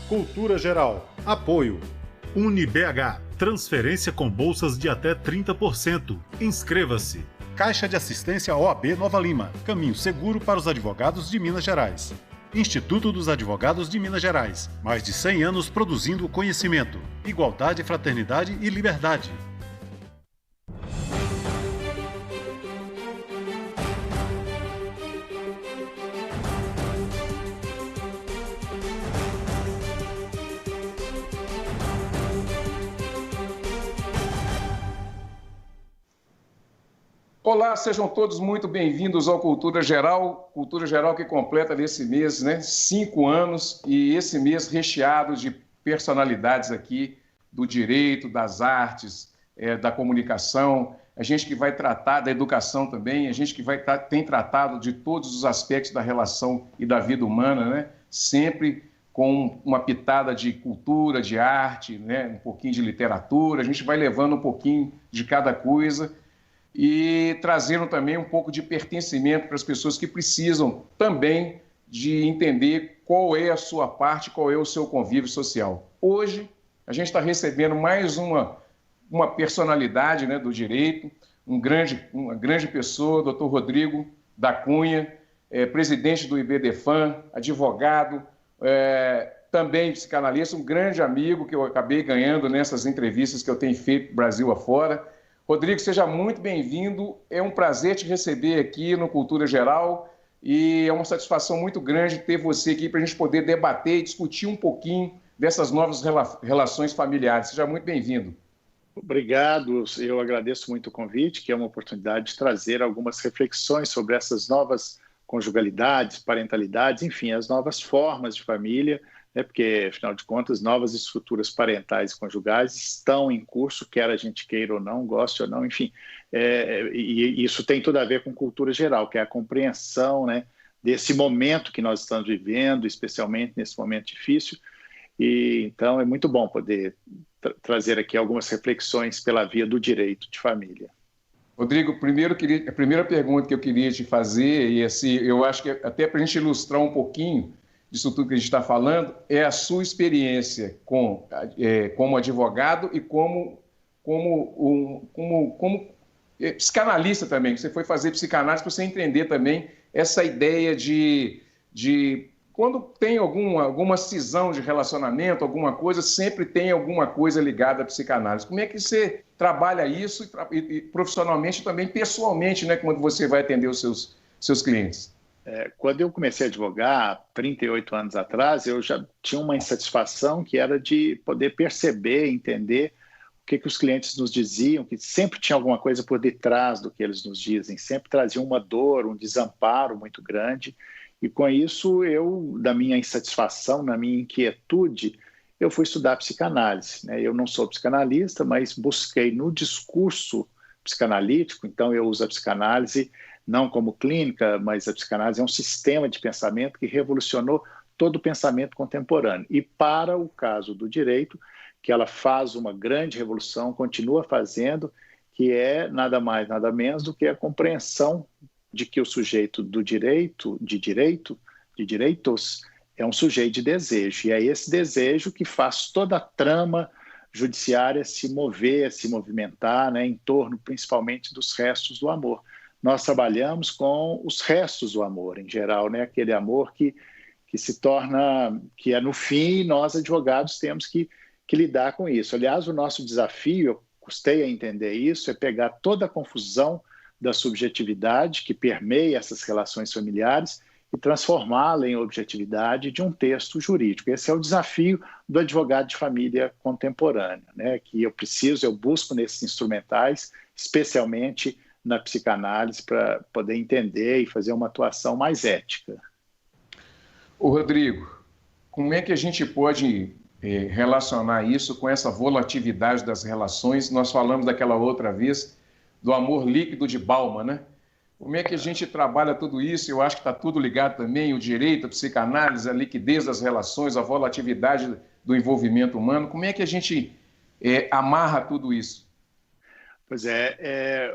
Cultura Geral. Apoio. UniBH. Transferência com bolsas de até 30%. Inscreva-se. Caixa de Assistência OAB Nova Lima. Caminho seguro para os advogados de Minas Gerais. Instituto dos Advogados de Minas Gerais. Mais de 100 anos produzindo conhecimento, igualdade, fraternidade e liberdade. Olá, sejam todos muito bem-vindos ao Cultura Geral que completa nesse mês, 5 anos, e esse mês recheado de personalidades aqui do direito, das artes, da comunicação, a gente que vai tratar da educação também, a gente que tem tratado de todos os aspectos da relação e da vida humana, sempre com uma pitada de cultura, de arte, um pouquinho de literatura, a gente vai levando um pouquinho de cada coisa, e trazendo também um pouco de pertencimento para as pessoas que precisam também de entender qual é a sua parte, qual é o seu convívio social. Hoje, a gente está recebendo mais uma personalidade do direito, uma grande pessoa, Dr. Rodrigo da Cunha, presidente do IBDFAM, advogado, também psicanalista, um grande amigo que eu acabei ganhando nessas entrevistas que eu tenho feito Brasil afora. Rodrigo, seja muito bem-vindo. É um prazer te receber aqui no Cultura Geral e é uma satisfação muito grande ter você aqui para a gente poder debater e discutir um pouquinho dessas novas relações familiares. Seja muito bem-vindo. Obrigado. Eu agradeço muito o convite, que é uma oportunidade de trazer algumas reflexões sobre essas novas conjugalidades, parentalidades, enfim, as novas formas de família, porque, afinal de contas, novas estruturas parentais e conjugais estão em curso, quer a gente queira ou não, goste ou não, enfim. E isso tem tudo a ver com cultura geral, que é a compreensão desse momento que nós estamos vivendo, especialmente nesse momento difícil. E, então, é muito bom poder trazer aqui algumas reflexões pela via do direito de família. Rodrigo, a primeira pergunta que eu queria te fazer, e assim, eu acho que até para a gente ilustrar um pouquinho disso tudo que a gente está falando, é a sua experiência como advogado e como psicanalista também. Você foi fazer psicanálise para você entender também essa ideia de quando tem alguma cisão de relacionamento, alguma coisa, sempre tem alguma coisa ligada à psicanálise. Como é que você trabalha isso e profissionalmente também, pessoalmente, quando você vai atender os seus clientes? Quando eu comecei a advogar, 38 anos atrás, eu já tinha uma insatisfação que era de poder perceber, entender o que os clientes nos diziam, que sempre tinha alguma coisa por detrás do que eles nos dizem, sempre traziam uma dor, um desamparo muito grande. E com isso, da minha insatisfação, na minha inquietude, eu fui estudar psicanálise. Eu não sou psicanalista, mas busquei no discurso psicanalítico, então eu uso a psicanálise não como clínica, mas a psicanálise é um sistema de pensamento que revolucionou todo o pensamento contemporâneo. E para o caso do direito, que ela faz uma grande revolução, continua fazendo, que é nada mais, nada menos do que a compreensão de que o sujeito de direitos, é um sujeito de desejo. E é esse desejo que faz toda a trama judiciária se mover, se movimentar, em torno principalmente dos restos do amor. Nós trabalhamos com os restos do amor, em geral, aquele amor que se torna, que é no fim, nós advogados temos que lidar com isso. Aliás, o nosso desafio, eu custei a entender isso, é pegar toda a confusão da subjetividade que permeia essas relações familiares e transformá-la em objetividade de um texto jurídico. Esse é o desafio do advogado de família contemporâneo, que eu busco nesses instrumentais, especialmente na psicanálise, para poder entender e fazer uma atuação mais ética. Ô Rodrigo, como é que a gente pode relacionar isso com essa volatilidade das relações? Nós falamos daquela outra vez do amor líquido de Bauman, Como é que a gente trabalha tudo isso? Eu acho que está tudo ligado também, o direito, a psicanálise, a liquidez das relações, a volatilidade do envolvimento humano. Como é que a gente amarra tudo isso? Pois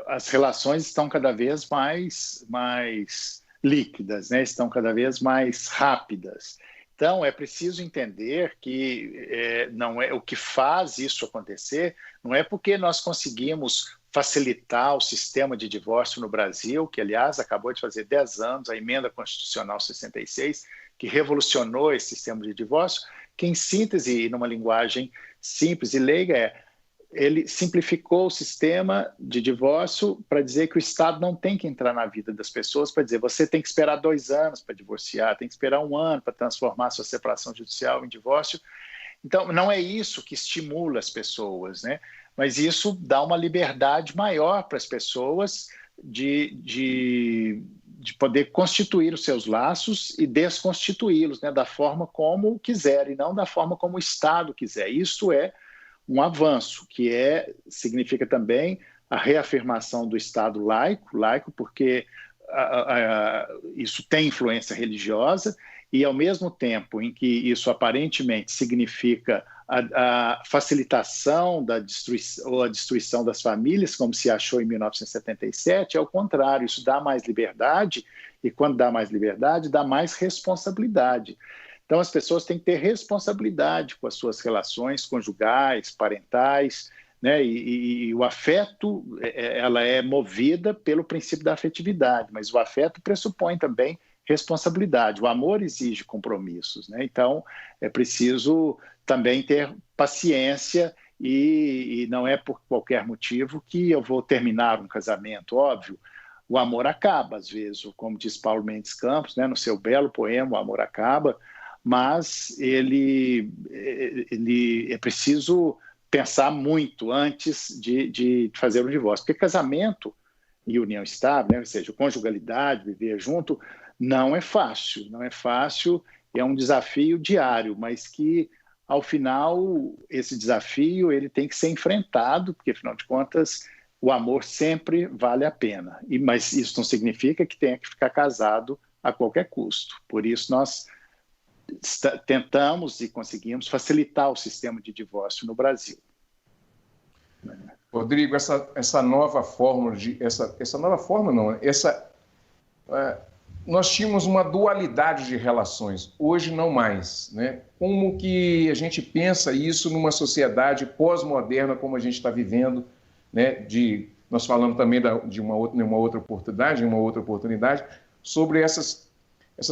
as relações estão cada vez mais líquidas, estão cada vez mais rápidas. Então, é preciso entender que não é o que faz isso acontecer, não é porque nós conseguimos facilitar o sistema de divórcio no Brasil, que, aliás, acabou de fazer 10 anos, a Emenda Constitucional 66, que revolucionou esse sistema de divórcio, que, em síntese, e numa linguagem simples e leiga, ele simplificou o sistema de divórcio para dizer que o Estado não tem que entrar na vida das pessoas para dizer você tem que esperar 2 anos para divorciar, tem que esperar 1 ano para transformar a sua separação judicial em divórcio. Então, não é isso que estimula as pessoas, né? Mas isso dá uma liberdade maior para as pessoas de poder constituir os seus laços e desconstituí-los, né, da forma como quiser e não da forma como o Estado quiser. Isso é um avanço, que significa também a reafirmação do Estado laico, porque isso tem influência religiosa, e ao mesmo tempo em que isso aparentemente significa a facilitação da destruição, ou a destruição das famílias, como se achou em 1977, é o contrário, isso dá mais liberdade, e quando dá mais liberdade, dá mais responsabilidade. Então, as pessoas têm que ter responsabilidade com as suas relações conjugais, parentais, né? E o afeto, ela é movida pelo princípio da afetividade, mas o afeto pressupõe também responsabilidade. O amor exige compromissos, né? Então, é preciso também ter paciência e não é por qualquer motivo que eu vou terminar um casamento, óbvio. O amor acaba, às vezes, como diz Paulo Mendes Campos, né, no seu belo poema, O Amor Acaba, mas ele é preciso pensar muito antes de fazer o divórcio, porque casamento e união estável, né, ou seja, conjugalidade, viver junto, não é fácil, é um desafio diário, mas que, ao final, esse desafio ele tem que ser enfrentado, porque, afinal de contas, o amor sempre vale a pena, mas isso não significa que tenha que ficar casado a qualquer custo, por isso nós tentamos e conseguimos facilitar o sistema de divórcio no Brasil. Rodrigo, essa nova fórmula, nós tínhamos uma dualidade de relações, hoje não mais, né? Como que a gente pensa isso numa sociedade pós-moderna como a gente está vivendo, né? Nós falamos também de uma outra oportunidade, sobre essas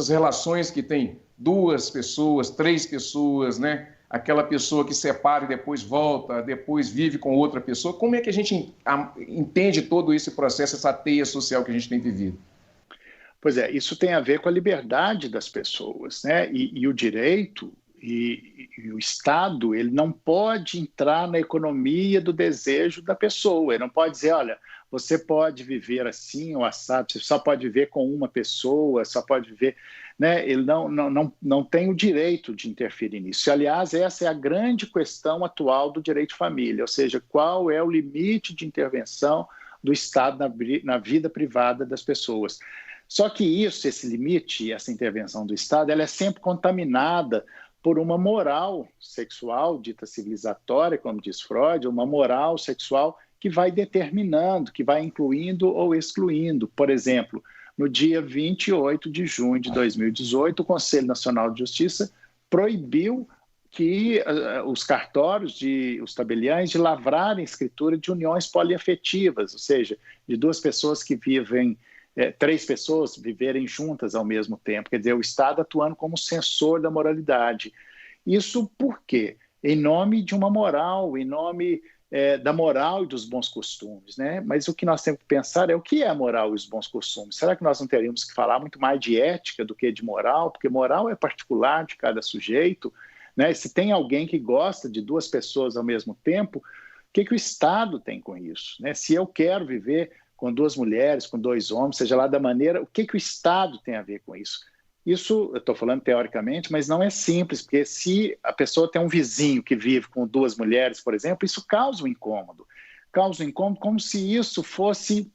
relações que tem 2 pessoas, 3 pessoas, né? Aquela pessoa que separa e depois volta, depois vive com outra pessoa. Como é que a gente entende todo esse processo, essa teia social que a gente tem vivido? Pois é, isso tem a ver com a liberdade das pessoas, né? E o direito e o Estado, ele não pode entrar na economia do desejo da pessoa. Ele não pode dizer, olha, você pode viver assim ou assado, você só pode viver com uma pessoa, só pode viver... Né? Ele não tem o direito de interferir nisso. Aliás, essa é a grande questão atual do direito de família, ou seja, qual é o limite de intervenção do Estado na vida privada das pessoas. Só que esse limite, essa intervenção do Estado, ela é sempre contaminada por uma moral sexual dita civilizatória, como diz Freud, uma moral sexual que vai determinando, que vai incluindo ou excluindo. Por exemplo, no dia 28 de junho de 2018, o Conselho Nacional de Justiça proibiu que os cartórios, os tabeliães, de lavrarem escritura de uniões poliafetivas, ou seja, de 2 pessoas que vivem, 3 pessoas viverem juntas ao mesmo tempo. Quer dizer, o Estado atuando como censor da moralidade. Isso por quê? Em nome de uma moral, em nome da moral e dos bons costumes, né? Mas o que nós temos que pensar é o que é a moral e os bons costumes. Será que nós não teríamos que falar muito mais de ética do que de moral? Porque moral é particular de cada sujeito, né? Se tem alguém que gosta de 2 pessoas ao mesmo tempo, o que o Estado tem com isso, né? Se eu quero viver com 2 mulheres, com 2 homens, seja lá da maneira, o que o Estado tem a ver com isso? Isso, eu estou falando teoricamente, mas não é simples, porque se a pessoa tem um vizinho que vive com 2 mulheres, por exemplo, isso causa um incômodo. Causa um incômodo como se isso fosse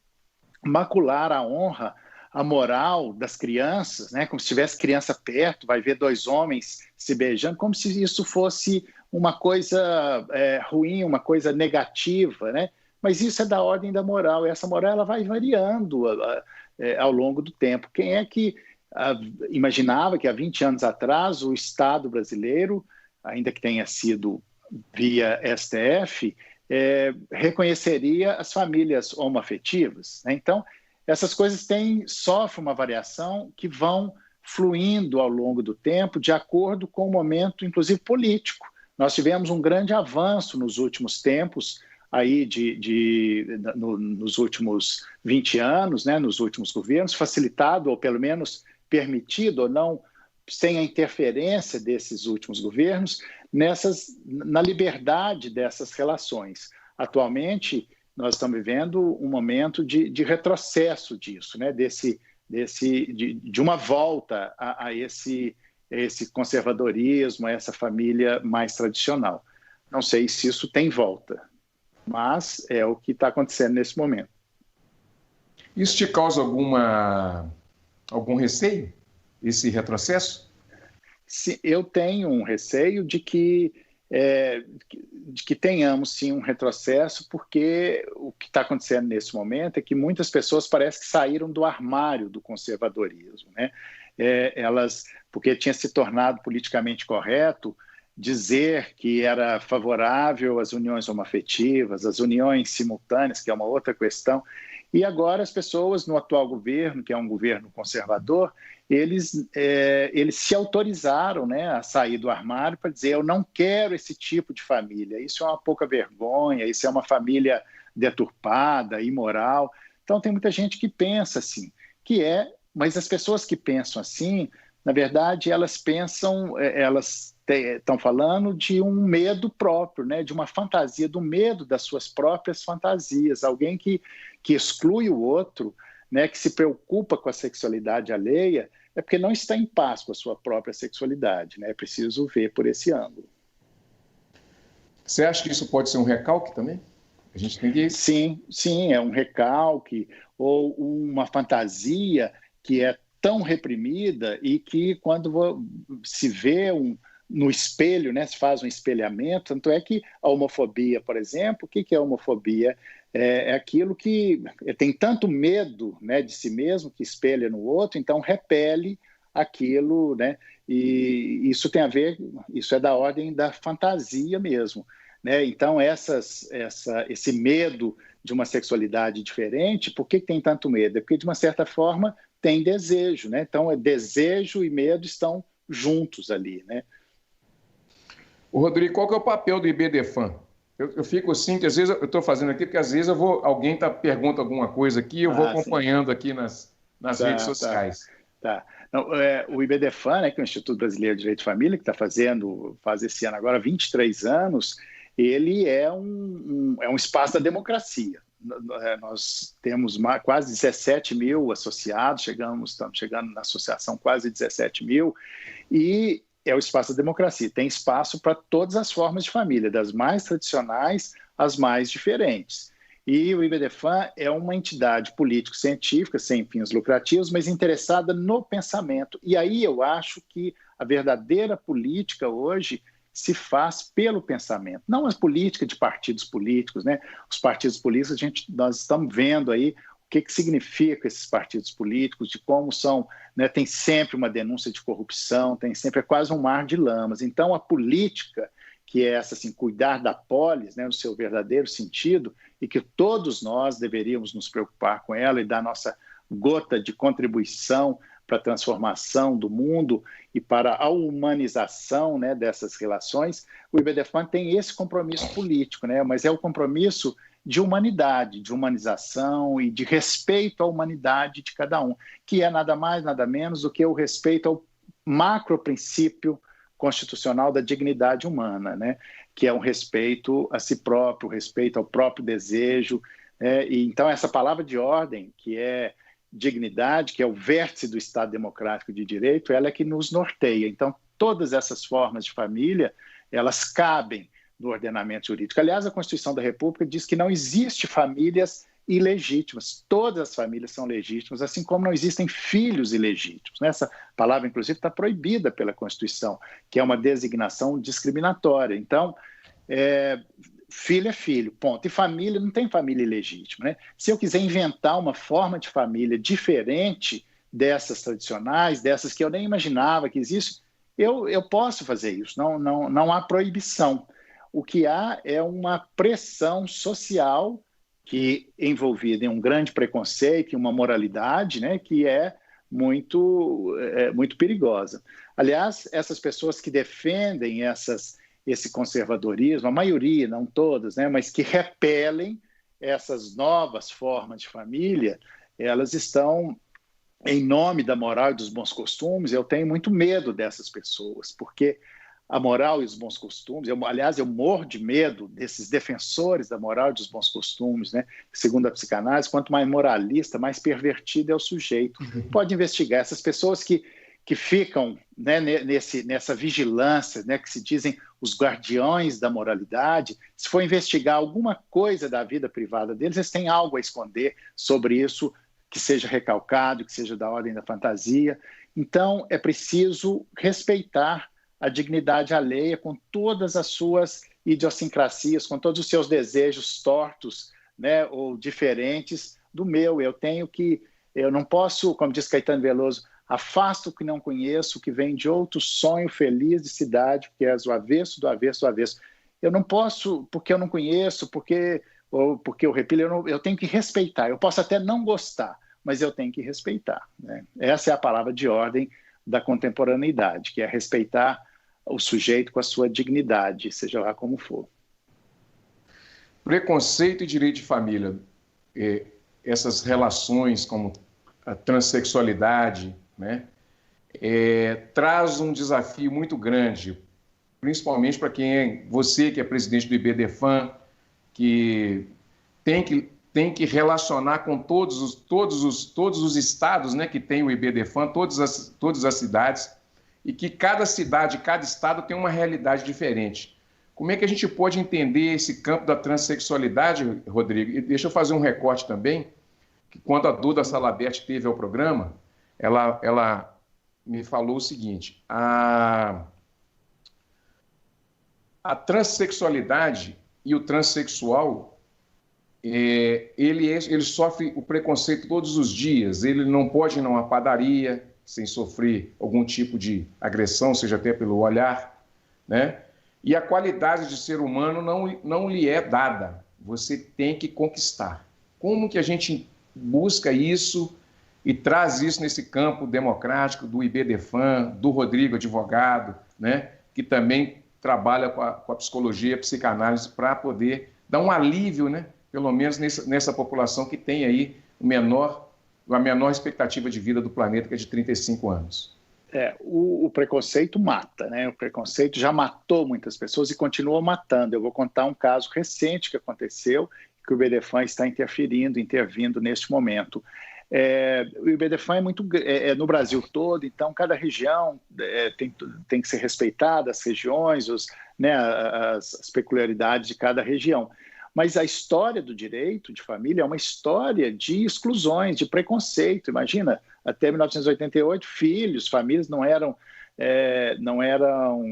macular a honra, a moral das crianças, né? Como se tivesse criança perto, vai ver 2 homens se beijando, como se isso fosse uma coisa ruim, uma coisa negativa, né? Mas isso é da ordem da moral, e essa moral ela vai variando ao longo do tempo. Quem é que imaginava que há 20 anos atrás o Estado brasileiro, ainda que tenha sido via STF, reconheceria as famílias homoafetivas, né? Então, essas coisas sofrem uma variação que vão fluindo ao longo do tempo de acordo com o momento, inclusive político. Nós tivemos um grande avanço nos últimos tempos, aí nos últimos 20 anos, né, nos últimos governos, facilitado ou pelo menos permitido ou não, sem a interferência desses últimos governos, na liberdade dessas relações. Atualmente, nós estamos vivendo um momento de retrocesso disso, né? de uma volta a esse conservadorismo, a essa família mais tradicional. Não sei se isso tem volta, mas é o que está acontecendo nesse momento. Isso te causa algum receio, esse retrocesso? Sim, eu tenho um receio de que tenhamos, sim, um retrocesso, porque o que está acontecendo nesse momento é que muitas pessoas parecem que saíram do armário do conservadorismo, né? Porque tinha se tornado politicamente correto dizer que era favorável às uniões homoafetivas, às uniões simultâneas, que é uma outra questão. E agora as pessoas no atual governo, que é um governo conservador, eles se autorizaram, né, a sair do armário para dizer: eu não quero esse tipo de família, isso é uma pouca vergonha, isso é uma família deturpada, imoral. Então tem muita gente que pensa assim, mas as pessoas que pensam assim, na verdade, elas estão falando de um medo próprio, né, de uma fantasia, do medo das suas próprias fantasias, alguém que exclui o outro, né, que se preocupa com a sexualidade alheia, é porque não está em paz com a sua própria sexualidade, né? É preciso ver por esse ângulo. Você acha que isso pode ser um recalque também? A gente tem que... Sim, é um recalque ou uma fantasia que é tão reprimida e que, quando se vê no espelho, né, se faz um espelhamento. Tanto é que a homofobia, por exemplo, o que é a homofobia? É aquilo que tem tanto medo, né, de si mesmo, que espelha no outro, então repele aquilo, né? E isso tem a ver, isso é da ordem da fantasia mesmo, né? Então esse medo de uma sexualidade diferente, por que tem tanto medo? É porque, de uma certa forma, tem desejo, né? Então desejo e medo estão juntos ali, né? Rodrigo, qual que é o papel do IBDFAN? Eu fico assim, que às vezes eu estou fazendo aqui, porque às vezes alguém pergunta alguma coisa aqui, eu vou acompanhando aqui nas redes sociais. Tá. Não, o IBDFAN, né, que é o Instituto Brasileiro de Direito de Família, que faz esse ano agora 23 anos, ele é um espaço da democracia. Nós temos quase 17 mil associados, estamos chegando na associação quase 17 mil, e é o espaço da democracia. Tem espaço para todas as formas de família, das mais tradicionais às mais diferentes. E o IBDFAN é uma entidade político-científica, sem fins lucrativos, mas interessada no pensamento. E aí eu acho que a verdadeira política hoje se faz pelo pensamento, não as políticas de partidos políticos, né? Os partidos políticos, nós estamos vendo aí o que significa esses partidos políticos, de como são, né? Tem sempre uma denúncia de corrupção, é quase um mar de lamas. Então, a política, que é essa, assim, cuidar da polis, né, no seu verdadeiro sentido, e que todos nós deveríamos nos preocupar com ela e dar nossa gota de contribuição para a transformação do mundo e para a humanização, né, dessas relações, o IBDFAN tem esse compromisso político, né, mas é o compromisso de humanidade, de humanização e de respeito à humanidade de cada um, que é nada mais, nada menos do que o respeito ao macro-princípio constitucional da dignidade humana, né? Que é um respeito a si próprio, respeito ao próprio desejo. E então, essa palavra de ordem, que é dignidade, que é o vértice do Estado Democrático de Direito, ela é que nos norteia. Então, todas essas formas de família, elas cabem no ordenamento jurídico. Aliás, a Constituição da República diz que não existe famílias ilegítimas. Todas as famílias são legítimas, assim como não existem filhos ilegítimos. Essa palavra, inclusive, está proibida pela Constituição, que é uma designação discriminatória. Então, filho é filho, ponto. E família, não tem família ilegítima, né? Se eu quiser inventar uma forma de família diferente dessas tradicionais, dessas que eu nem imaginava que existem, eu posso fazer isso, não há proibição. O que há é uma pressão social que envolvida em um grande preconceito, em uma moralidade, né, que é muito perigosa. Aliás, essas pessoas que defendem esse conservadorismo, a maioria, não todas, né, mas que repelem essas novas formas de família, elas estão em nome da moral e dos bons costumes. Eu tenho muito medo dessas pessoas, porque a moral e os bons costumes, aliás, eu morro de medo desses defensores da moral e dos bons costumes, né? Segundo a psicanálise, quanto mais moralista, mais pervertido é o sujeito. Pode investigar essas pessoas que ficam, né, nessa vigilância, né, que se dizem os guardiões da moralidade. Se for investigar alguma coisa da vida privada deles, eles têm algo a esconder sobre isso, que seja recalcado, que seja da ordem da fantasia. Então, é preciso respeitar a dignidade alheia com todas as suas idiosincrasias, com todos os seus desejos tortos, né, ou diferentes do meu. Eu não posso, como diz Caetano Veloso, afasto o que não conheço, que vem de outro sonho feliz de cidade, porque és o avesso do avesso do avesso. Eu não posso, porque eu não conheço, porque eu repilo, eu tenho que respeitar. Eu posso até não gostar, mas eu tenho que respeitar, né? Essa é a palavra de ordem da contemporaneidade, que é respeitar o sujeito com a sua dignidade, seja lá como for. Preconceito e direito de família, essas relações como a transexualidade, né, traz um desafio muito grande, principalmente para você que é presidente do IBDFAM, que tem que relacionar com todos os estados, né, que tem o IBDFAM, todas as cidades, e que cada cidade, cada estado tem uma realidade diferente. Como é que a gente pode entender esse campo da transexualidade, Rodrigo? E deixa eu fazer um recorte também, que quando a Duda Salabert teve ao programa, ela me falou o seguinte: a transexualidade e o transexual, ele sofre o preconceito todos os dias. Ele não pode ir numa padaria sem sofrer algum tipo de agressão, seja até pelo olhar, né? E a qualidade de ser humano não lhe é dada. Você tem que conquistar. Como que a gente busca isso e traz isso nesse campo democrático do IBDFAM, do Rodrigo, advogado, né? Que também trabalha com a psicologia, a psicanálise, para poder dar um alívio, né? Pelo menos nessa população que tem aí a menor expectativa de vida do planeta, que é de 35 anos. O preconceito mata, né? O preconceito já matou muitas pessoas e continua matando. Eu vou contar um caso recente que aconteceu, que o IBDFAM está intervindo neste momento. O IBDFAM é no Brasil todo, então cada região tem que ser respeitada, as regiões, as peculiaridades de cada região. Mas a história do direito de família é uma história de exclusões, de preconceito. Imagina, até 1988, famílias não eram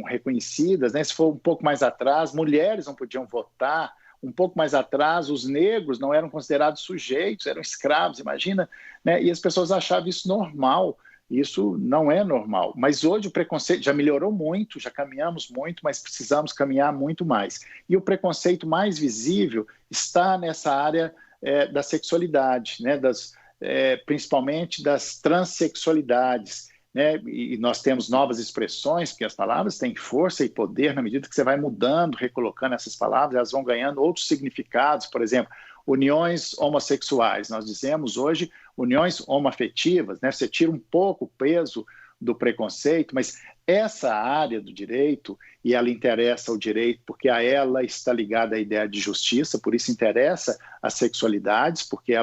reconhecidas, né? Se for um pouco mais atrás, mulheres não podiam votar. Um pouco mais atrás, os negros não eram considerados sujeitos, eram escravos, imagina, né? E as pessoas achavam isso normal. Isso não é normal. Mas hoje o preconceito já melhorou muito, já caminhamos muito, mas precisamos caminhar muito mais. E o preconceito mais visível está nessa área da sexualidade, né? Principalmente das transexualidades, né? E nós temos novas expressões, porque as palavras têm força e poder na medida que você vai mudando, recolocando essas palavras, elas vão ganhando outros significados. Por exemplo, uniões homossexuais. Nós dizemos hoje uniões homoafetivas, né? Você tira um pouco o peso do preconceito, mas essa área do direito, e ela interessa ao direito porque a ela está ligada à ideia de justiça, por isso interessa as sexualidades, porque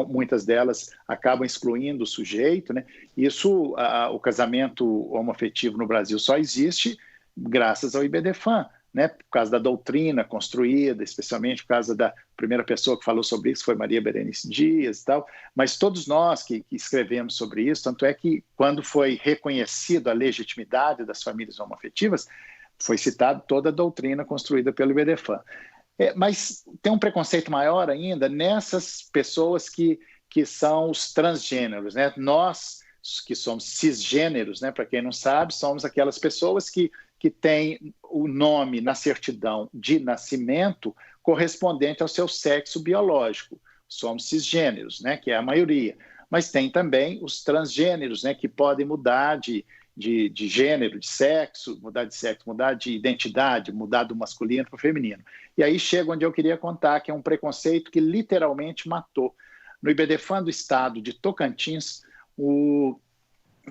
muitas delas acabam excluindo o sujeito, né? Isso, o casamento homoafetivo no Brasil só existe graças ao IBDFAM, né, por causa da doutrina construída, especialmente por causa da primeira pessoa que falou sobre isso, foi Maria Berenice Dias e tal, mas todos nós que escrevemos sobre isso, tanto é que quando foi reconhecida a legitimidade das famílias homoafetivas, foi citada toda a doutrina construída pelo IBDFAM. Mas tem um preconceito maior ainda nessas pessoas que que são os transgêneros, né? Nós, que somos cisgêneros, né? Para quem não sabe, somos aquelas pessoas que têm o nome na certidão de nascimento correspondente ao seu sexo biológico. Somos cisgêneros, né? Que é a maioria. Mas tem também os transgêneros, né? Que podem mudar de gênero, de sexo, mudar de identidade, mudar do masculino para o feminino. E aí chega onde eu queria contar, que é um preconceito que literalmente matou. No IBDFAN do estado de Tocantins,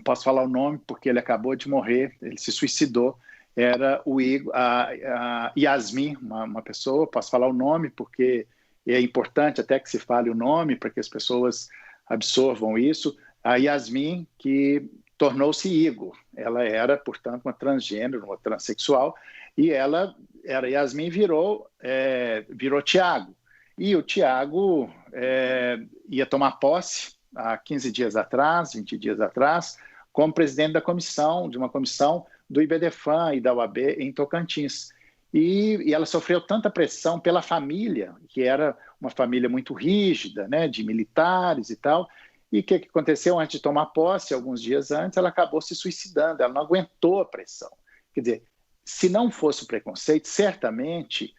posso falar o nome porque ele acabou de morrer, ele se suicidou, era o Igor, a Yasmin, uma pessoa, posso falar o nome porque é importante até que se fale o nome para que as pessoas absorvam isso, a Yasmin, que tornou-se Igor. Ela era, portanto, uma transgênero, uma transexual, e ela era Yasmin, virou Tiago. E o Tiago ia tomar posse há 15 dias atrás, 20 dias atrás, como presidente de uma comissão do IBDFAN e da UAB em Tocantins. E ela sofreu tanta pressão pela família, que era uma família muito rígida, né, de militares e tal. E o que aconteceu antes de tomar posse, alguns dias antes, ela acabou se suicidando, ela não aguentou a pressão. Quer dizer, se não fosse o preconceito, certamente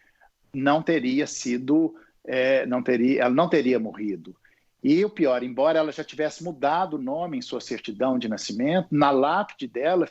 não teria sido, ela não teria morrido. E o pior, embora ela já tivesse mudado o nome em sua certidão de nascimento, na lápide dela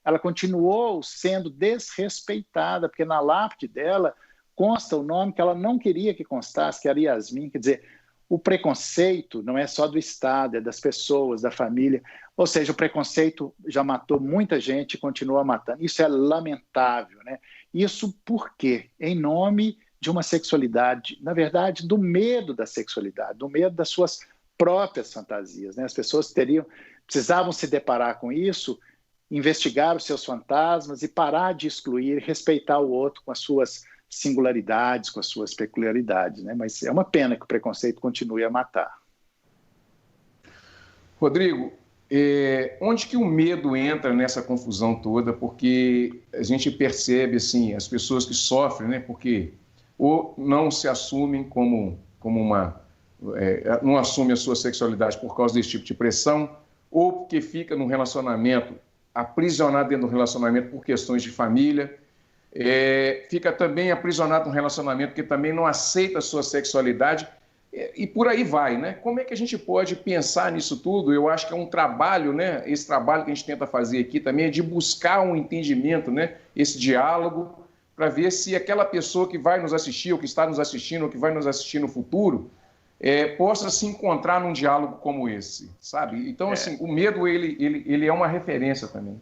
ela continuou sendo desrespeitada, porque na lápide dela consta o nome que ela não queria que constasse, que era Yasmin. Quer dizer, o preconceito não é só do Estado, é das pessoas, da família. Ou seja, o preconceito já matou muita gente e continua matando. Isso é lamentável, né? Isso por quê? Em nome de uma sexualidade, na verdade, do medo da sexualidade, do medo das suas próprias fantasias, né? As pessoas precisavam se deparar com isso, investigar os seus fantasmas e parar de excluir, respeitar o outro com as suas singularidades, com as suas peculiaridades, né? Mas é uma pena que o preconceito continue a matar. Rodrigo, onde que o medo entra nessa confusão toda? Porque a gente percebe, assim, as pessoas que sofrem, né? Porque ou não se assumem como não assumem a sua sexualidade por causa desse tipo de pressão, ou porque fica num relacionamento, aprisionado dentro do relacionamento por questões de família, fica também aprisionado num relacionamento que também não aceita a sua sexualidade, e por aí vai, né? Como é que a gente pode pensar nisso tudo? Eu acho que é um trabalho, né? Esse trabalho que a gente tenta fazer aqui também é de buscar um entendimento, né? Esse diálogo, para ver se aquela pessoa que vai nos assistir, ou que está nos assistindo, ou que vai nos assistir no futuro, possa se encontrar num diálogo como esse, sabe? Então, assim, o medo, ele é uma referência também.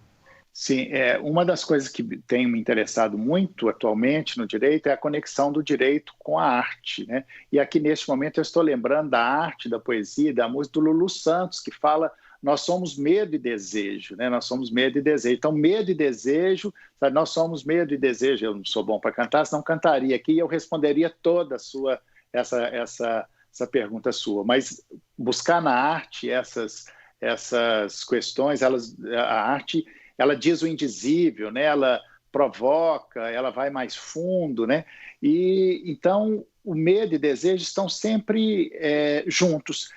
Sim, uma das coisas que tem me interessado muito atualmente no direito é a conexão do direito com a arte, né? E aqui, neste momento, eu estou lembrando da arte, da poesia, da música do Lulu Santos, que fala: nós somos medo e desejo, né? Nós somos medo e desejo. Então, medo e desejo, sabe? Nós somos medo e desejo. Eu não sou bom para cantar, senão cantaria aqui e eu responderia toda essa pergunta sua. Mas buscar na arte essas questões, a arte, ela diz o indizível, né? Ela provoca, ela vai mais fundo, né? E então o medo e desejo estão sempre juntos.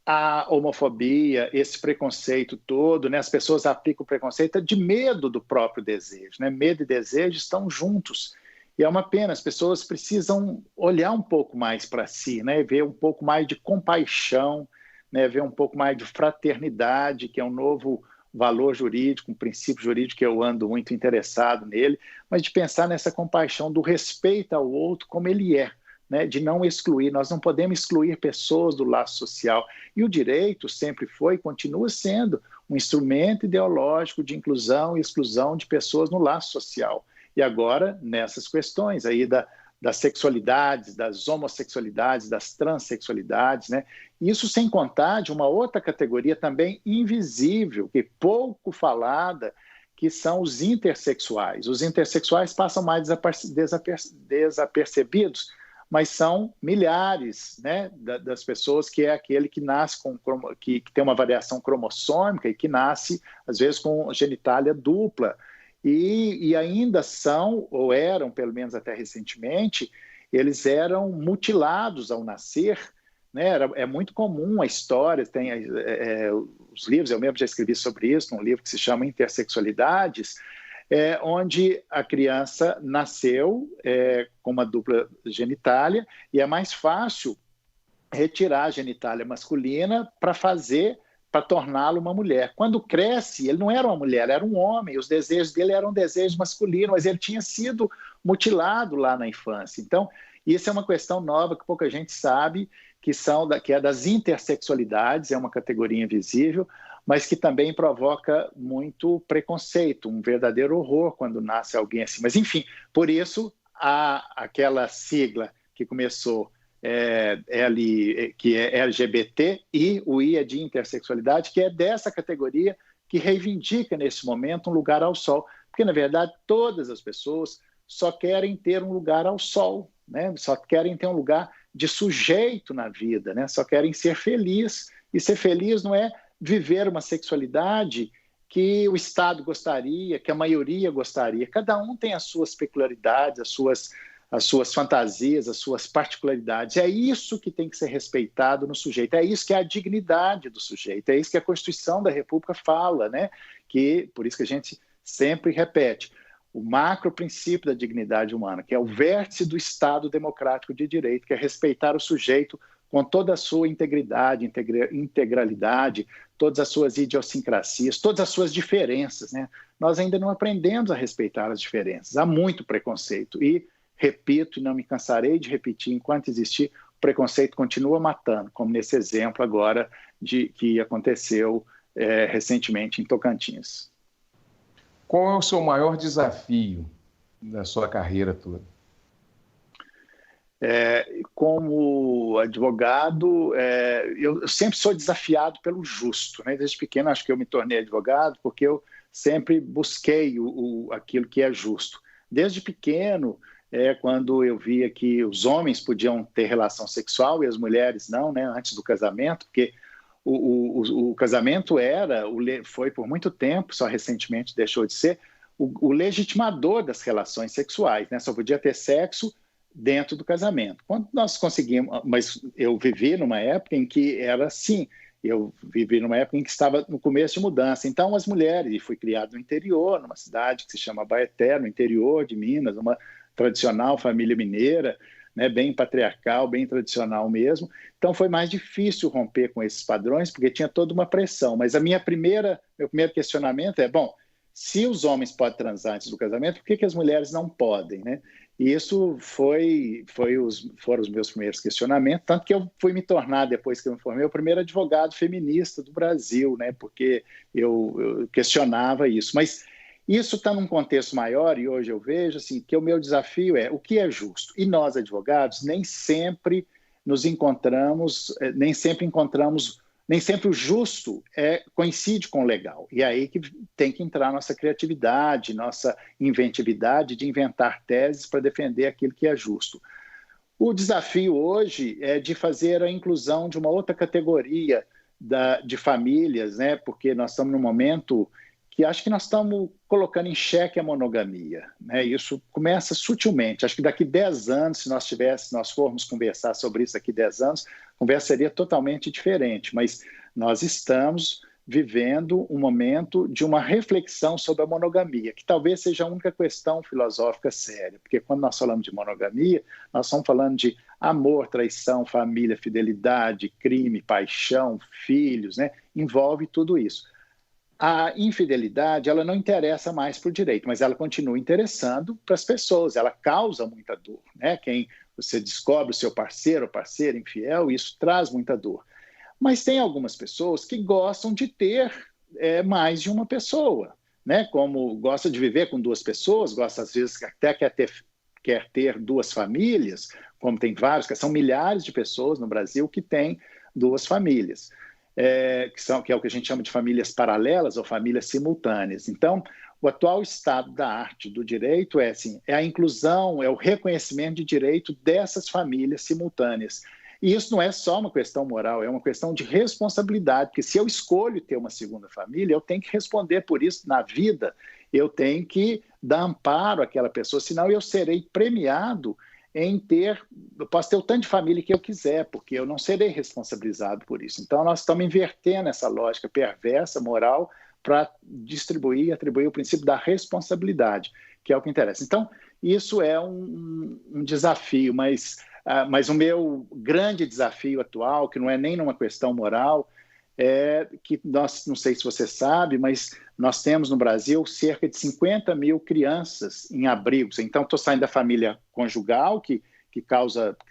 A homofobia, esse preconceito todo, né? As pessoas aplicam o preconceito de medo do próprio desejo, né? Medo e desejo estão juntos. E é uma pena, as pessoas precisam olhar um pouco mais para si, né? Ver um pouco mais de compaixão, né? Ver um pouco mais de fraternidade, que é um novo valor jurídico, um princípio jurídico que eu ando muito interessado nele, mas de pensar nessa compaixão, do respeito ao outro como ele é, né? De não excluir. Nós não podemos excluir pessoas do laço social. E o direito sempre foi e continua sendo um instrumento ideológico de inclusão e exclusão de pessoas no laço social. E agora, nessas questões aí das sexualidades, das homossexualidades, das transexualidades, né? Isso sem contar de uma outra categoria também invisível, que pouco falada, que são os intersexuais. Os intersexuais passam mais desapercebidos, mas são milhares, né, das pessoas, que é aquele que nasce que tem uma variação cromossômica e que nasce, às vezes, com genitália dupla. E ainda são, ou eram, pelo menos até recentemente, eles eram mutilados ao nascer, né? É muito comum a história, tem os livros, eu mesmo já escrevi sobre isso, num livro que se chama Intersexualidades, onde a criança nasceu com uma dupla genitália e é mais fácil retirar a genitália masculina para torná-lo uma mulher. Quando cresce, ele não era uma mulher, era um homem, os desejos dele eram desejos masculinos, mas ele tinha sido mutilado lá na infância. Então, isso é uma questão nova que pouca gente sabe, que é das intersexualidades, é uma categoria invisível, mas que também provoca muito preconceito, um verdadeiro horror quando nasce alguém assim. Mas, enfim, por isso, há aquela sigla que começou que é LGBT, e o I é de intersexualidade, que é dessa categoria que reivindica, nesse momento, um lugar ao sol. Porque, na verdade, todas as pessoas só querem ter um lugar ao sol, né? Só querem ter um lugar de sujeito na vida, né? Só querem ser felizes. E ser feliz não é viver uma sexualidade que o Estado gostaria, que a maioria gostaria. Cada um tem as suas peculiaridades, as suas fantasias, as suas particularidades. É isso que tem que ser respeitado no sujeito, é isso que é a dignidade do sujeito, é isso que a Constituição da República fala, né? Por isso que a gente sempre repete, o macro-princípio da dignidade humana, que é o vértice do Estado democrático de direito, que é respeitar o sujeito com toda a sua integridade, integralidade, todas as suas idiosincrasias, todas as suas diferenças, né? Nós ainda não aprendemos a respeitar as diferenças, há muito preconceito, e repito, e não me cansarei de repetir, enquanto existir, o preconceito continua matando, como nesse exemplo agora que aconteceu recentemente em Tocantins. Qual é o seu maior desafio da sua carreira toda? Como advogado, eu sempre sou desafiado pelo justo, né? Desde pequeno acho que eu me tornei advogado porque eu sempre busquei aquilo que é justo. Desde pequeno, quando eu via que os homens podiam ter relação sexual e as mulheres não, né? Antes do casamento, porque o casamento foi por muito tempo, só recentemente deixou de ser, o legitimador das relações sexuais, né? Só podia ter sexo dentro do casamento. Quando nós conseguimos, mas eu vivi numa época em que era assim, eu vivi numa época em que estava no começo de mudança. Então as mulheres, e fui criado no interior, numa cidade que se chama Abaeté, no interior de Minas, uma tradicional família mineira, né, bem patriarcal, bem tradicional mesmo. Então foi mais difícil romper com esses padrões, porque tinha toda uma pressão. Mas meu primeiro questionamento é, bom, se os homens podem transar antes do casamento, por que as mulheres não podem, né? E isso foram os meus primeiros questionamentos, tanto que eu fui me tornar, depois que eu me formei, o primeiro advogado feminista do Brasil, né? Porque eu questionava isso. Mas isso está num contexto maior, e hoje eu vejo assim, que o meu desafio é o que é justo. E nós, advogados, nem sempre nem sempre o justo coincide com o legal. E é aí que tem que entrar nossa criatividade, nossa inventividade de inventar teses para defender aquilo que é justo. O desafio hoje é de fazer a inclusão de uma outra categoria de famílias, né? Porque nós estamos num momento que acho que nós estamos colocando em xeque a monogamia, né? Isso começa sutilmente. Acho que daqui 10 anos, se nós formos conversar sobre isso daqui 10 anos, a conversa seria totalmente diferente, mas nós estamos vivendo um momento de uma reflexão sobre a monogamia, que talvez seja a única questão filosófica séria, porque quando nós falamos de monogamia, nós estamos falando de amor, traição, família, fidelidade, crime, paixão, filhos, né? Envolve tudo isso. A infidelidade, ela não interessa mais para o direito, mas ela continua interessando para as pessoas, ela causa muita dor, né? Quem você descobre o seu parceiro ou parceira infiel, isso traz muita dor. Mas tem algumas pessoas que gostam de ter mais de uma pessoa, né? Como gosta de viver com 2 pessoas, gosta às vezes até quer ter 2 famílias, como tem vários, que são milhares de pessoas no Brasil que têm 2 famílias. Que é o que a gente chama de famílias paralelas ou famílias simultâneas. Então, o atual estado da arte do direito é a inclusão, é o reconhecimento de direito dessas famílias simultâneas. E isso não é só uma questão moral, é uma questão de responsabilidade, porque se eu escolho ter uma segunda família, eu tenho que responder por isso na vida, eu tenho que dar amparo àquela pessoa, senão eu serei premiado eu posso ter o tanto de família que eu quiser, porque eu não serei responsabilizado por isso. Então, nós estamos invertendo essa lógica perversa, moral, para distribuir e atribuir o princípio da responsabilidade, que é o que interessa. Então, isso é um desafio, mas o meu grande desafio atual, que não é nem numa questão moral, é que nós, não sei se você sabe, mas nós temos no Brasil cerca de 50 mil crianças em abrigos. Então, estou saindo da família conjugal, que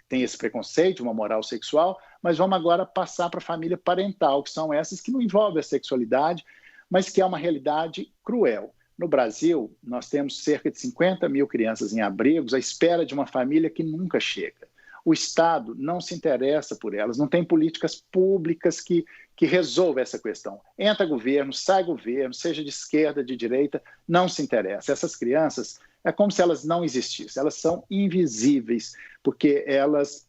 tem esse preconceito, uma moral sexual, mas vamos agora passar para a família parental, que são essas que não envolvem a sexualidade, mas que é uma realidade cruel. No Brasil, nós temos cerca de 50 mil crianças em abrigos à espera de uma família que nunca chega. O Estado não se interessa por elas, não tem políticas públicas que resolvam essa questão. Entra governo, sai governo, seja de esquerda, de direita, não se interessa. Essas crianças, é como se elas não existissem, elas são invisíveis, porque elas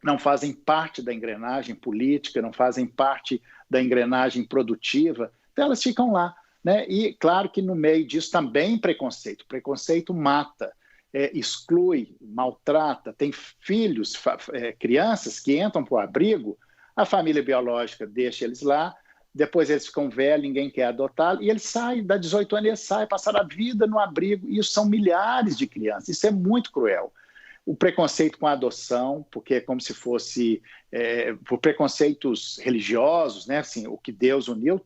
não fazem parte da engrenagem política, não fazem parte da engrenagem produtiva, então elas ficam lá, né? E claro que no meio disso também preconceito mata, exclui, maltrata, tem filhos, crianças que entram para o abrigo, a família biológica deixa eles lá, depois eles ficam velhos, ninguém quer adotá-los, e eles saem, dá 18 anos, eles saem, passaram a vida no abrigo, e isso são milhares de crianças, isso é muito cruel. O preconceito com a adoção, porque é como se fosse, por preconceitos religiosos, né? Assim, o que Deus uniu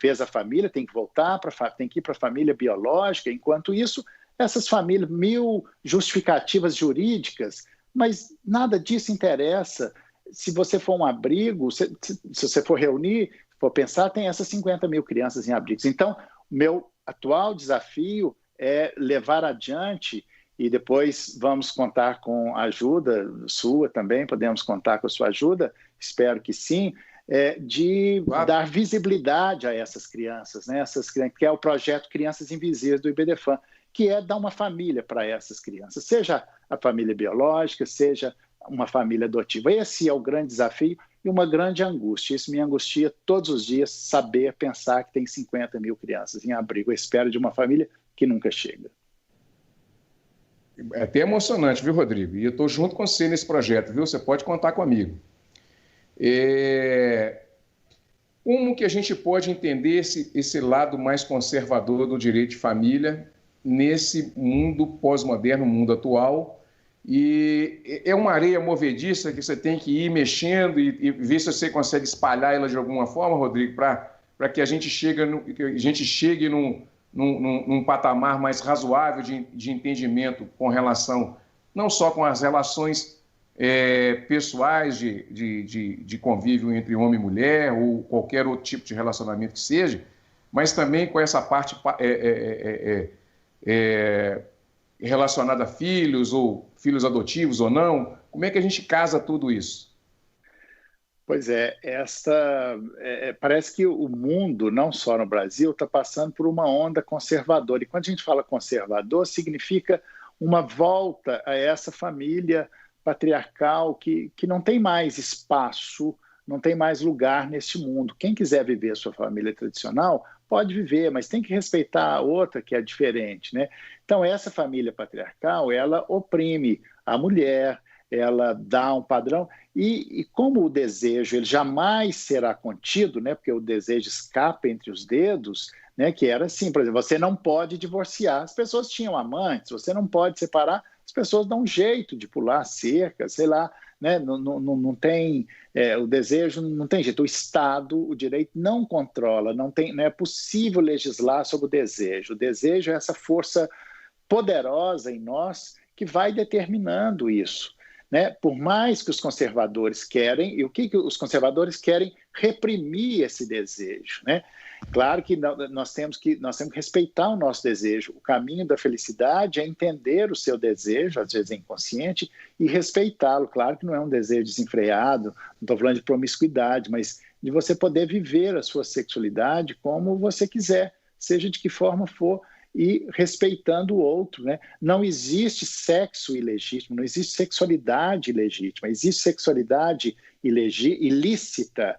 fez a família, tem que voltar, tem que ir para a família biológica, enquanto isso, essas famílias, 1000 justificativas jurídicas, mas nada disso interessa. Se você for um abrigo, se você for reunir, for pensar, tem essas 50 mil crianças em abrigos. Então, meu atual desafio é levar adiante, e depois vamos contar com a ajuda sua também, podemos contar com a sua ajuda, espero que sim, de dar visibilidade a essas crianças, né? Essas crianças, que é o projeto Crianças Invisíveis do IBDFAN, que é dar uma família para essas crianças, seja a família biológica, seja uma família adotiva. Esse é o grande desafio e uma grande angústia. Isso me angustia todos os dias, pensar que tem 50 mil crianças em abrigo à espera de uma família que nunca chega. É até emocionante, viu, Rodrigo? E eu estou junto com você nesse projeto, viu? Você pode contar comigo. Como que a gente pode entender esse lado mais conservador do direito de família nesse mundo pós-moderno, mundo atual? E é uma areia movediça que você tem que ir mexendo e ver se você consegue espalhar ela de alguma forma, Rodrigo, para que a gente chegue num patamar mais razoável de entendimento com relação, não só com as relações pessoais de convívio entre homem e mulher ou qualquer outro tipo de relacionamento que seja, mas também com essa parte relacionada a filhos ou filhos adotivos ou não. Como é que a gente casa tudo isso? Pois parece que o mundo, não só no Brasil, está passando por uma onda conservadora. E quando a gente fala conservador, significa uma volta a essa família patriarcal que não tem mais espaço, não tem mais lugar neste mundo. Quem quiser viver a sua família tradicional pode viver, mas tem que respeitar a outra que é diferente, né? Então, essa família patriarcal, ela oprime a mulher, ela dá um padrão, e como o desejo ele jamais será contido, né, porque o desejo escapa entre os dedos, né, que era assim, por exemplo, você não pode divorciar, as pessoas tinham amantes, você não pode separar, as pessoas dão um jeito de pular cerca, sei lá, né, não tem, o desejo não tem jeito, o Estado, o direito não controla, não é possível legislar sobre o desejo é essa força poderosa em nós que vai determinando isso. Né? Por mais que os conservadores querem, e o que os conservadores querem? Reprimir esse desejo. Né? Claro que nós temos que respeitar o nosso desejo. O caminho da felicidade é entender o seu desejo, às vezes é inconsciente, e respeitá-lo. Claro que não é um desejo desenfreado, não estou falando de promiscuidade, mas de você poder viver a sua sexualidade como você quiser, seja de que forma for, e respeitando o outro. Né? Não existe sexo ilegítimo, não existe sexualidade ilegítima, existe sexualidade ilícita.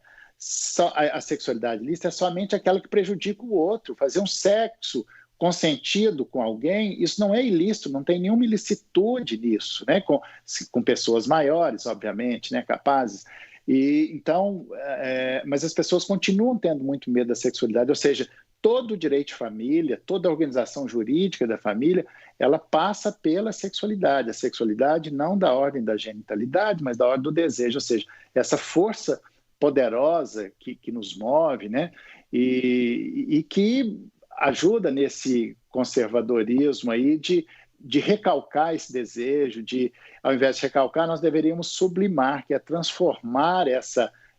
A sexualidade ilícita é somente aquela que prejudica o outro. Fazer um sexo consentido com alguém, isso não é ilícito, não tem nenhuma ilicitude nisso, né? Com pessoas maiores, obviamente, né? Capazes. E, então, mas as pessoas continuam tendo muito medo da sexualidade, ou seja, todo o direito de família, toda a organização jurídica da família, ela passa pela sexualidade. A sexualidade não da ordem da genitalidade, mas da ordem do desejo, ou seja, essa força poderosa que nos move, né? E que ajuda nesse conservadorismo aí de recalcar esse desejo, ao invés de recalcar, nós deveríamos sublimar, que é transformar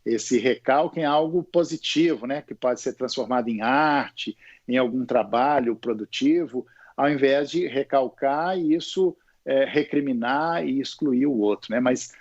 esse recalque em algo positivo, né? Que pode ser transformado em arte, em algum trabalho produtivo, ao invés de recalcar e isso recriminar e excluir o outro, né? Mas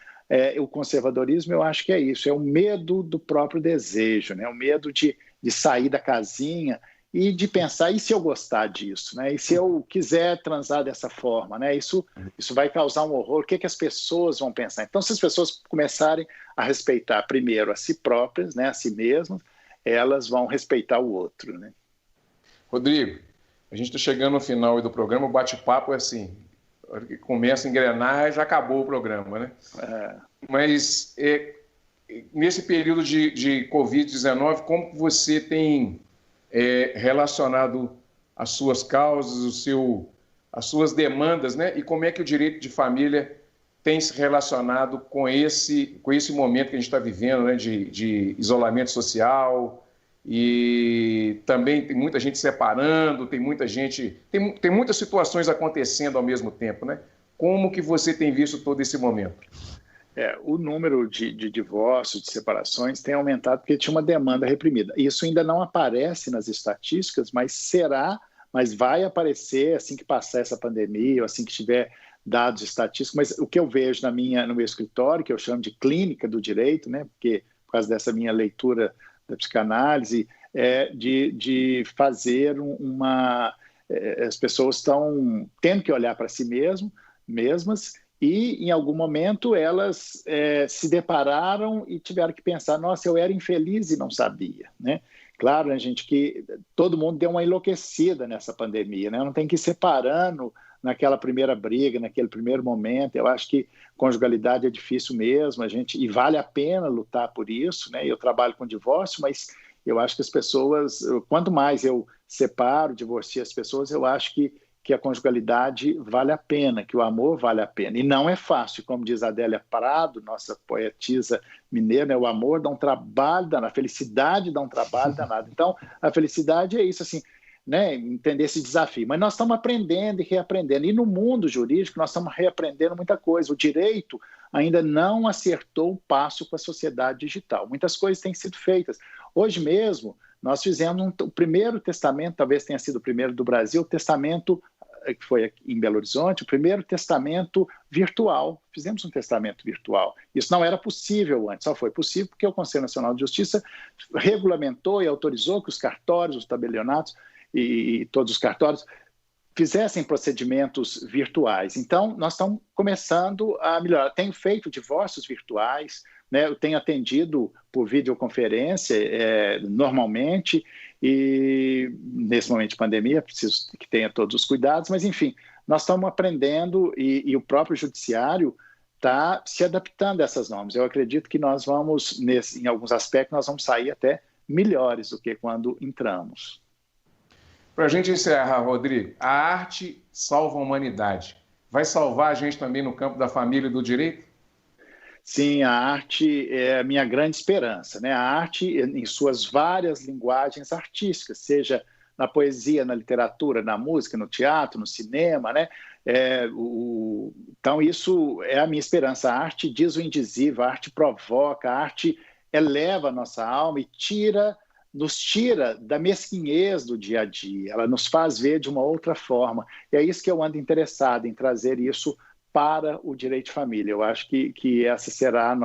o conservadorismo, eu acho que é isso, é o medo do próprio desejo, né? O medo de sair da casinha e de pensar, e se eu gostar disso, né? E se eu quiser transar dessa forma, né? Isso vai causar um horror, o que as pessoas vão pensar? Então, se as pessoas começarem a respeitar primeiro a si próprias, né? A si mesmas, elas vão respeitar o outro, né? Rodrigo, a gente está chegando no final do programa, o bate-papo é assim, a hora que começa a engrenar, já acabou o programa, né? Mas nesse período de Covid-19, como você tem relacionado as suas causas, as suas demandas, né? E como é que o direito de família tem se relacionado com esse momento que a gente está vivendo, né? De isolamento social, e também tem muita gente separando, tem muitas situações acontecendo ao mesmo tempo, né? Como que você tem visto todo esse momento? O número de divórcios, de separações tem aumentado porque tinha uma demanda reprimida. Isso ainda não aparece nas estatísticas, mas vai aparecer assim que passar essa pandemia, ou assim que tiver dados estatísticos. Mas o que eu vejo no meu escritório, que eu chamo de clínica do direito, né? Porque por causa dessa minha leitura da psicanálise, de fazer as pessoas estão tendo que olhar para si mesmas, e em algum momento elas se depararam e tiveram que pensar, nossa, eu era infeliz e não sabia, né? Claro, né, gente, que todo mundo deu uma enlouquecida nessa pandemia, né? Não tem que ir separando naquela primeira briga, naquele primeiro momento. Eu acho que conjugalidade é difícil mesmo, e vale a pena lutar por isso, né? Eu trabalho com divórcio, mas eu acho que as pessoas, quanto mais eu separo, divorcio as pessoas, eu acho que a conjugalidade vale a pena, que o amor vale a pena. E não é fácil, como diz Adélia Prado, nossa poetisa mineira, né? O amor dá um trabalho danado, a felicidade dá um trabalho danado. Então, a felicidade é isso, assim, né? Entender esse desafio. Mas nós estamos aprendendo e reaprendendo. E no mundo jurídico, nós estamos reaprendendo muita coisa. O direito ainda não acertou o passo com a sociedade digital. Muitas coisas têm sido feitas. Hoje mesmo, nós fizemos o primeiro testamento, talvez tenha sido o primeiro do Brasil, o testamento que foi aqui em Belo Horizonte, o primeiro testamento virtual. Fizemos um testamento virtual. Isso não era possível antes, só foi possível porque o Conselho Nacional de Justiça regulamentou e autorizou que os cartórios, os tabelionatos e todos os cartórios fizessem procedimentos virtuais. Então, nós estamos começando a melhorar. Tenho feito divórcios virtuais, né? Eu tenho atendido por videoconferência normalmente, e nesse momento de pandemia preciso que tenha todos os cuidados, mas enfim, nós estamos aprendendo e o próprio judiciário está se adaptando a essas normas. Eu acredito que nós vamos, em alguns aspectos, nós vamos sair até melhores do que quando entramos. Para a gente encerrar, Rodrigo, a arte salva a humanidade. Vai salvar a gente também no campo da família e do direito? Sim, a arte é a minha grande esperança, né? A arte em suas várias linguagens artísticas, seja na poesia, na literatura, na música, no teatro, no cinema, né? Então, isso é a minha esperança. A arte diz o indizível, a arte provoca, a arte eleva a nossa alma e nos tira da mesquinhez do dia a dia. Ela nos faz ver de uma outra forma. E é isso que eu ando interessado, em trazer isso para o direito de família. Eu acho que essa será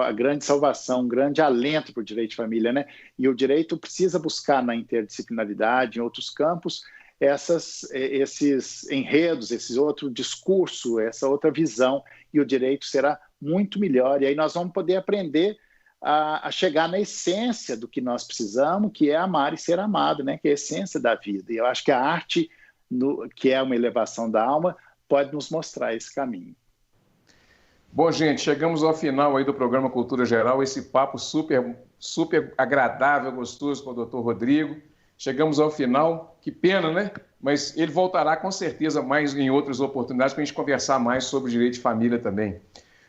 a grande salvação, um grande alento para o direito de família, né? E o direito precisa buscar na interdisciplinaridade, em outros campos, esses enredos, esse outro discurso, essa outra visão, e o direito será muito melhor. E aí nós vamos poder aprender a chegar na essência do que nós precisamos, que é amar e ser amado, né? Que é a essência da vida. E eu acho que a arte, que é uma elevação da alma, pode nos mostrar esse caminho. Bom, gente, chegamos ao final aí do programa Cultura Geral, esse papo super agradável, gostoso com o Dr. Rodrigo. Chegamos ao final, que pena, né? Mas ele voltará com certeza mais em outras oportunidades para a gente conversar mais sobre direito de família também.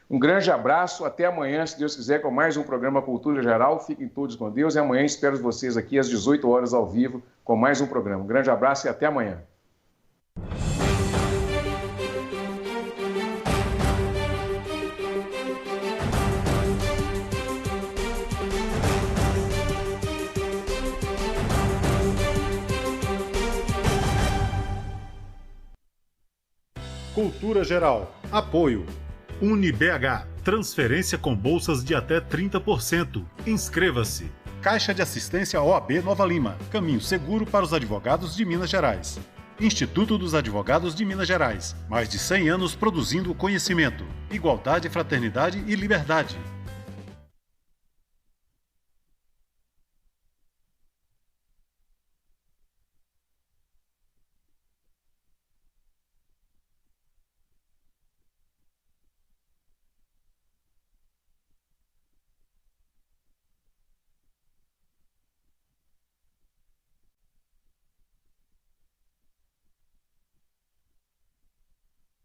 Um grande abraço, até amanhã, se Deus quiser, com mais um programa Cultura Geral. Fiquem todos com Deus e amanhã espero vocês aqui às 18 horas ao vivo com mais um programa. Um grande abraço e até amanhã. Cultura Geral. Apoio. UniBH. Transferência com bolsas de até 30%. Inscreva-se. Caixa de Assistência OAB Nova Lima. Caminho seguro para os advogados de Minas Gerais. Instituto dos Advogados de Minas Gerais. Mais de 100 anos produzindo conhecimento, igualdade, fraternidade e liberdade.